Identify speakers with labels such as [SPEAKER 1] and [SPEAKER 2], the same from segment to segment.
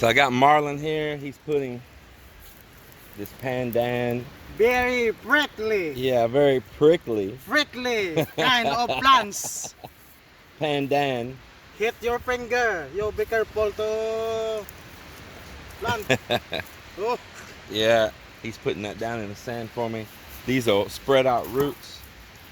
[SPEAKER 1] So I got Marlon here. He's putting this pandan.
[SPEAKER 2] Very prickly.
[SPEAKER 1] Yeah, very prickly.
[SPEAKER 2] Prickly kind of plants.
[SPEAKER 1] Pandan.
[SPEAKER 2] Hit your finger. You be careful to plant. Oh.
[SPEAKER 1] Yeah, he's putting that down in the sand for me. These are spread out roots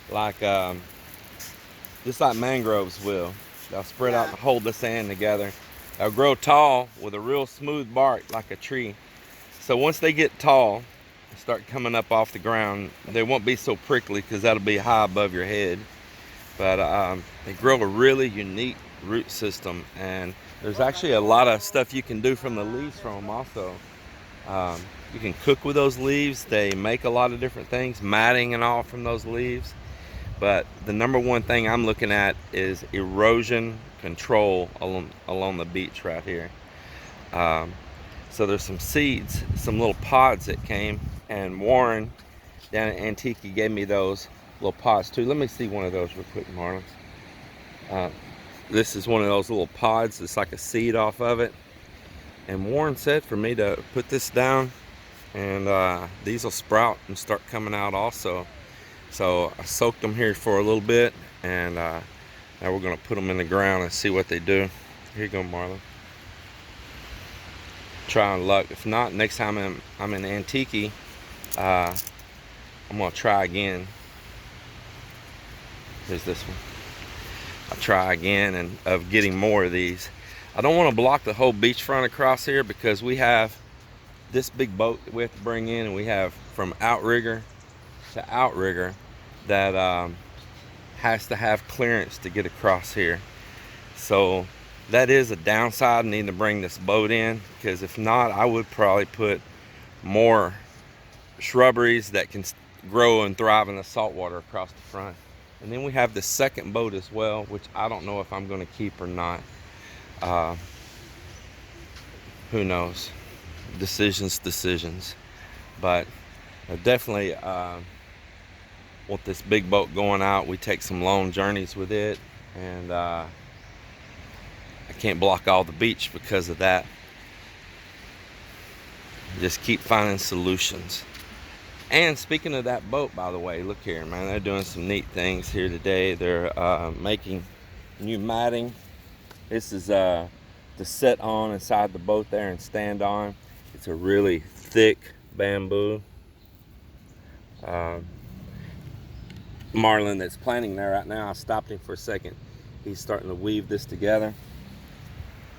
[SPEAKER 1] like just like mangroves will. They'll spread out and hold the sand together. They'll grow tall with a real smooth bark like a tree. So once they get tall and start coming up off the ground, they won't be so prickly because that'll be high above your head. But they grow a really unique root system, and there's actually a lot of stuff you can do from the leaves from them also. You can cook with those leaves. They make a lot of different things, matting and all from those leaves. But the number one thing I'm looking at is erosion control along the beach right here. So there's some seeds, some little pods that came, and Warren down at Antique gave me those little pods too. Let me see one of those real quick, Marlon. This is one of those little pods. It's like a seed off of it. And Warren said for me to put this down, and these will sprout and start coming out also. So I soaked them here for a little bit, and now we're gonna put them in the ground and see what they do. Here you go, Marlon. Trying luck. If not, next time I'm in Antique, I'm gonna try again. Here's this one. I'll try again and of getting more of these. I don't want to block the whole beachfront across here because we have this big boat that we have to bring in, and we have from outrigger to outrigger that has to have clearance to get across here. So that is a downside, needing to bring this boat in, because if not, I would probably put more shrubberies that can grow and thrive in the saltwater across the front. And then we have the second boat as well, which I don't know if I'm going to keep or not. Who knows? Decisions. But I definitely want this big boat going out. We take some long journeys with it, and I can't block all the beach because of that. Just keep finding solutions. And speaking of that boat, by the way, look here, man, they're doing some neat things here today. They're making new matting. This is to set on inside the boat there and stand on. It's a really thick bamboo. Marlon that's planting there right now, I stopped him for a second. He's starting to weave this together.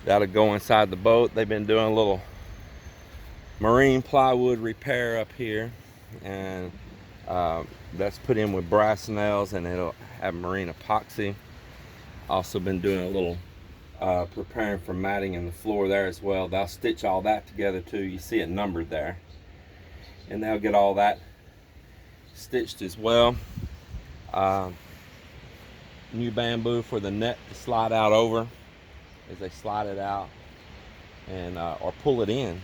[SPEAKER 1] That'll go inside the boat. They've been doing a little marine plywood repair up here, and that's put in with brass nails, and it'll have marine epoxy. Also been doing a little preparing for matting in the floor there as well. They'll stitch all that together too. You see it numbered there, and they'll get all that stitched as well. New bamboo for the net to slide out over as they slide it out, and or pull it in,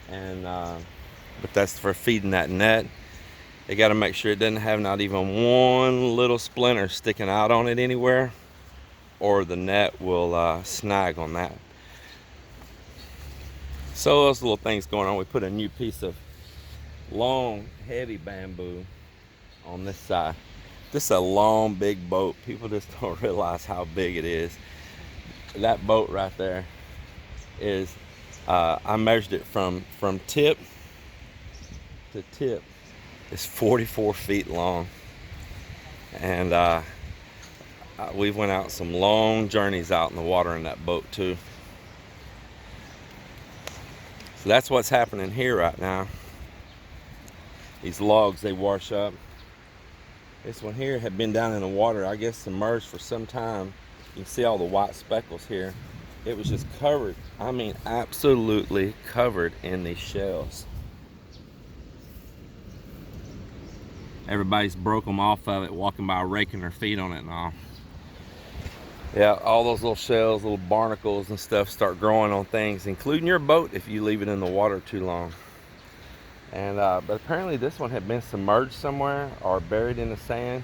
[SPEAKER 1] and but that's for feeding that net. They got to make sure it doesn't have not even one little splinter sticking out on it anywhere, or the net will snag on that. So those little things going on. We put a new piece of long, heavy bamboo on this side. This is a long, big boat. People just don't realize how big it is. That boat right there is, I measured it from tip to tip. It's 44 feet long. And we've went out some long journeys out in the water in that boat too. So that's what's happening here right now. These logs, they wash up. This one here had been down in the water, I guess submerged for some time. You can see all the white speckles here. It was just covered, I mean absolutely covered in these shells. Everybody's broke them off of it, walking by raking their feet on it and all. Yeah, all those little shells, little barnacles and stuff start growing on things, including your boat if you leave it in the water too long. And but apparently this one had been submerged somewhere or buried in the sand,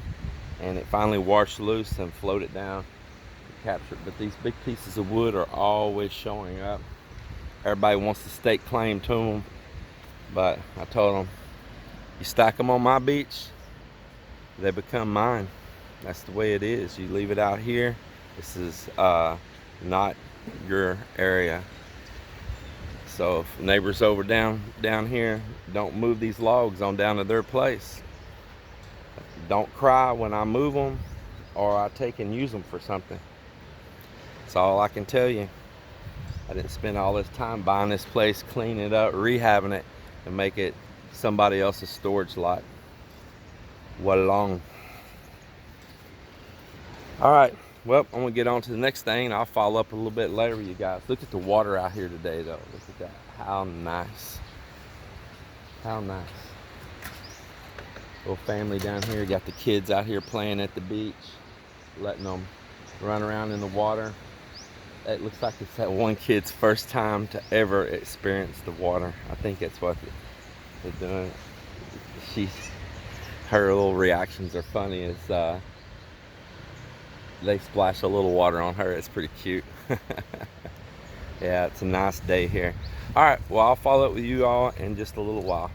[SPEAKER 1] and it finally washed loose and floated down to capture it. But these big pieces of wood are always showing up. Everybody wants to stake claim to them, but I told them, you stack them on my beach, they become mine. That's the way it is. You leave it out here, this is not your area. So if neighbors over down here, don't move these logs on down to their place. Don't cry when I move them or I take and use them for something. That's all I can tell you. I didn't spend all this time buying this place, cleaning it up, rehabbing it, and make it somebody else's storage lot. What long. All right, well, I'm gonna get on to the next thing. I'll follow up a little bit later with you guys. Look at the water out here today, though. Look at that. How nice. How nice. Little family down here. Got the kids out here playing at the beach, letting them run around in the water. It looks like it's that one kid's first time to ever experience the water. I think that's what they're doing. Her little reactions are funny as they splash a little water on her. It's pretty cute. Yeah, it's a nice day here. All right, well, I'll follow up with you all in just a little while.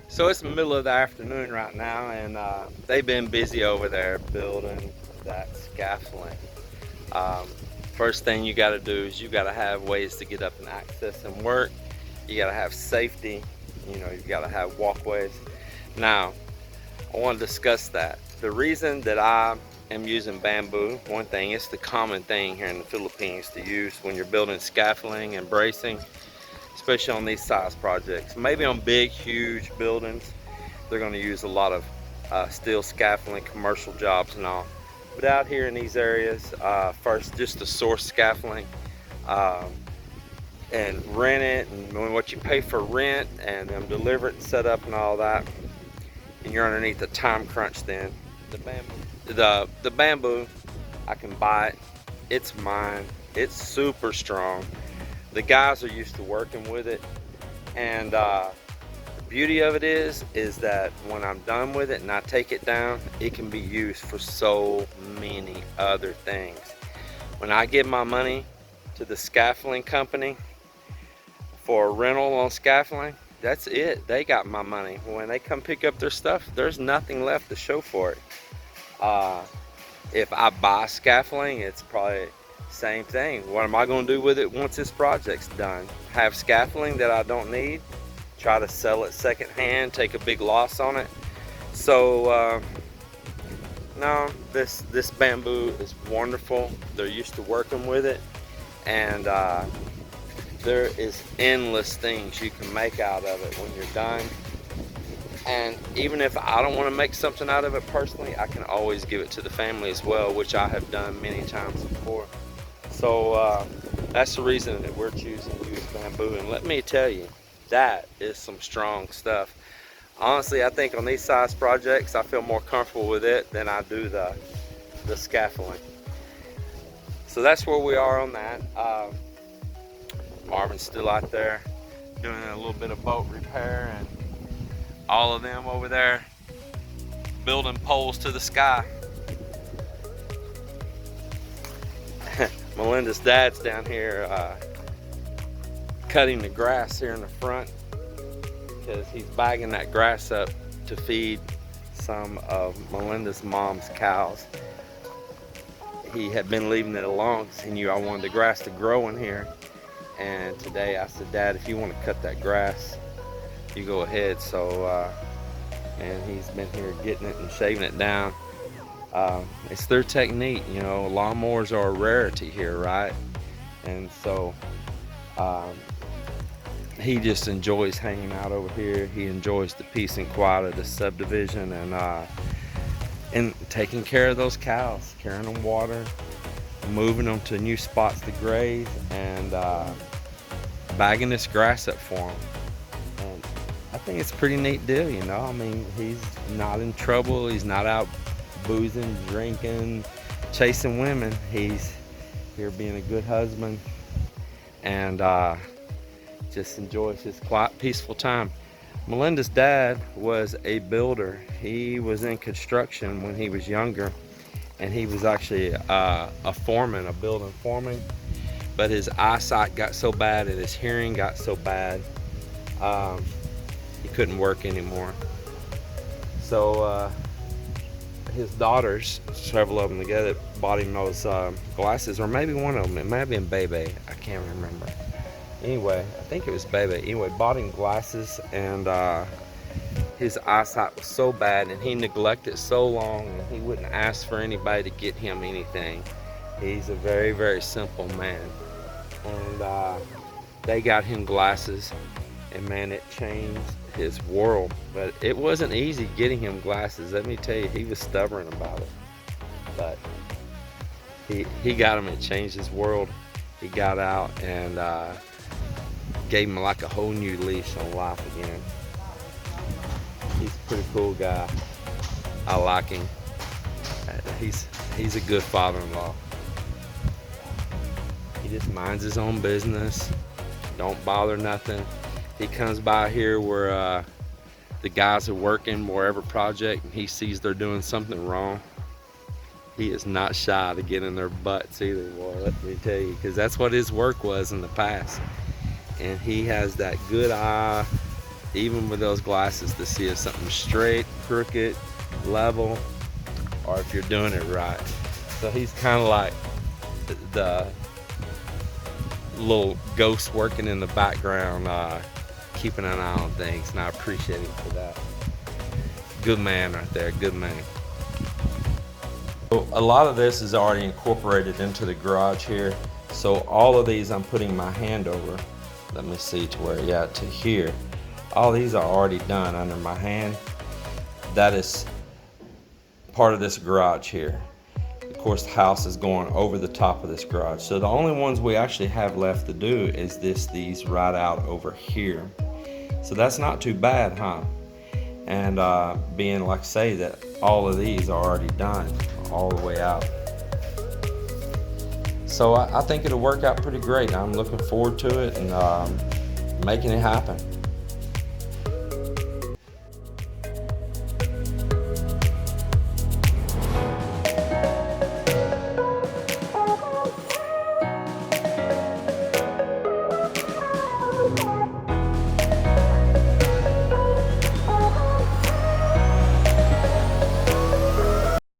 [SPEAKER 1] So it's the middle of the afternoon right now, and they've been busy over there building that scaffolding. First thing you got to do is you got to have ways to get up and access and work. You got to have safety. You know, you've got to have walkways. Now, I want to discuss that. The reason that I am using bamboo, one thing, it's the common thing here in the Philippines to use when you're building scaffolding and bracing, especially on these size projects. Maybe on big, huge buildings, they're going to use a lot of steel scaffolding, commercial jobs and all. But out here in these areas, first just to source scaffolding and rent it, and what you pay for rent and them deliver it and set up and all that, and you're underneath the time crunch. Then the bamboo, I can buy it. It's mine. It's super strong. The guys are used to working with it, and the beauty of it is that when I'm done with it and I take it down, it can be used for so many other things. When I give my money to the scaffolding company for a rental on scaffolding, that's it. They got my money. When they come pick up their stuff, there's nothing left to show for it. If I buy scaffolding, it's probably same thing. What am I going to do with it once this project's done? Have scaffolding that I don't need, try to sell it secondhand, take a big loss on it. So No, this bamboo is wonderful. They're used to working with it, and there is endless things you can make out of it when you're done. And even if I don't want to make something out of it personally, I can always give it to the family as well, which I have done many times before. So that's the reason that we're choosing to use bamboo. And let me tell you, that is some strong stuff. Honestly, I think on these size projects, I feel more comfortable with it than I do the scaffolding. So that's where we are on that. Marvin's still out there doing a little bit of boat repair, and all of them over there building poles to the sky. Melinda's dad's down here cutting the grass here in the front, because he's bagging that grass up to feed some of Melinda's mom's cows. He had been leaving it alone because he knew I wanted the grass to grow in here. And today I said, Dad, if you want to cut that grass, you go ahead. So, and he's been here getting it and shaving it down. It's their technique, you know. Lawnmowers are a rarity here, right? And so he just enjoys hanging out over here. He enjoys the peace and quiet of the subdivision, and taking care of those cows, carrying them water, moving them to new spots to graze, and bagging this grass up for them. And I think it's a pretty neat deal, you know. I mean, he's not in trouble. He's not out boozing, drinking, chasing women. He's here being a good husband, and just enjoys his quiet, peaceful time. Melinda's dad was a builder. He was in construction when he was younger, and he was actually a foreman, a building foreman. But his eyesight got so bad and his hearing got so bad, he couldn't work anymore. So his daughters, several of them together, bought him those glasses, or maybe one of them, it might have been Bebe, I can't remember. Anyway, I think it was Bebe. Anyway, bought him glasses, and his eyesight was so bad, and he neglected so long, and he wouldn't ask for anybody to get him anything. He's a very, very simple man. And they got him glasses, and man, it changed his world. But it wasn't easy getting him glasses. Let me tell you, he was stubborn about it. But he got them. It changed his world. He got out and gave him like a whole new leash on life again. He's a pretty cool guy. I like him. He's a good father-in-law. He just minds his own business, don't bother nothing. He comes by here where the guys are working wherever project, and he sees they're doing something wrong. He is not shy to get in their butts either, boy, let me tell you, because that's what his work was in the past. And he has that good eye, even with those glasses, to see if something's straight, crooked, level, or if you're doing it right. So he's kind of like the little ghost working in the background, keeping an eye on things, and I appreciate him for that. Good man right there, good man. So a lot of this is already incorporated into the garage here. So all of these I'm putting my hand over. Let me see to where, yeah, to here. All these are already done under my hand. That is part of this garage here. Of course, the house is going over the top of this garage. So the only ones we actually have left to do is these right out over here. So that's not too bad, huh? And being, like I say, that all of these are already done all the way out. So I think it'll work out pretty great. I'm looking forward to it and making it happen.